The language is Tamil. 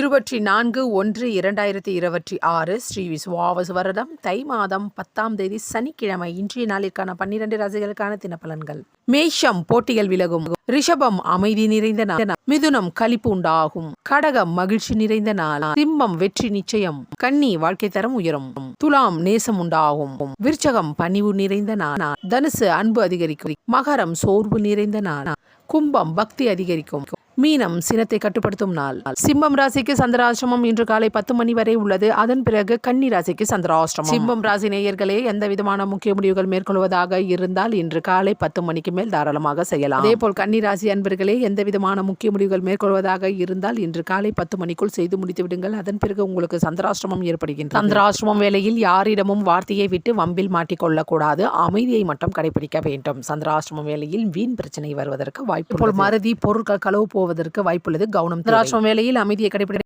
24/1/2026 ஸ்ரீ விசுவாவசு வருடம் தை மாதம் 10ஆம் தேதி சனிக்கிழமை. இன்றைய நாளிற்கான 12 ராசிகளுக்கான தினப்பலன்கள். மேஷம் போட்டிகள் விலகும். ரிஷபம் அமைதி நிறைந்த நாள். மிதுனம் களிப்பு உண்டாகும். கடகம் மகிழ்ச்சி நிறைந்த நாள். சிம்மம் வெற்றி நிச்சயம். கன்னி வாழ்க்கை தரம் உயரும். துலாம் நேசம் உண்டாகும். விருச்சகம் பணிவு நிறைந்த நாள். தனுசு அன்பு அதிகரிக்கும். மகரம் சோர்வு நிறைந்த நாள். கும்பம் பக்தி அதிகரிக்கும். மீனம் சினத்தை கட்டுப்படுத்தும் நாள். சிம்மம் ராசிக்கு சந்திராஷ்டிரமம் இன்று காலை 10 மணி வரை உள்ளது. அதன் பிறகு கன்னி ராசிக்கு சந்திராஷ்டிரமம். சிம்மம் ராசி நேயர்களே, எந்த விதமான முக்கிய முடிவுகள் மேற்கொள்வதாக இருந்தால் இன்று காலை 10 மணிக்கு மேல் தாராளமாக செய்யலாம். அதேபோல் கன்னி ராசி அன்பர்களே, எந்த விதமான முக்கிய முடிவுகள் மேற்கொள்வதாக இருந்தால் இன்று காலை 10 மணிக்குள் செய்து முடித்து விடுங்கள். அதன் பிறகு உங்களுக்கு சந்திராஷ்டிரமம் ஏற்படுகின்றது. சந்திராஷ்டிரமம் வேளையில் யாரிடமும் வார்த்தையை விட்டு வம்பில் மாட்டிக்கொள்ளக்கூடாது. அமைதியை மட்டும் கடைபிடிக்க வேண்டும். சந்திராஷ்டிரமம் வேளையில் வீண் பிரச்சனை வருவதற்கு வாய்ப்பு. மறதி பொருட்கள் களவு போவதற்கு வாய்ப்புள்ளது. கவனம். சந்திராஷ்டிரமம் வேளையில் அமைதியை கடைபிடி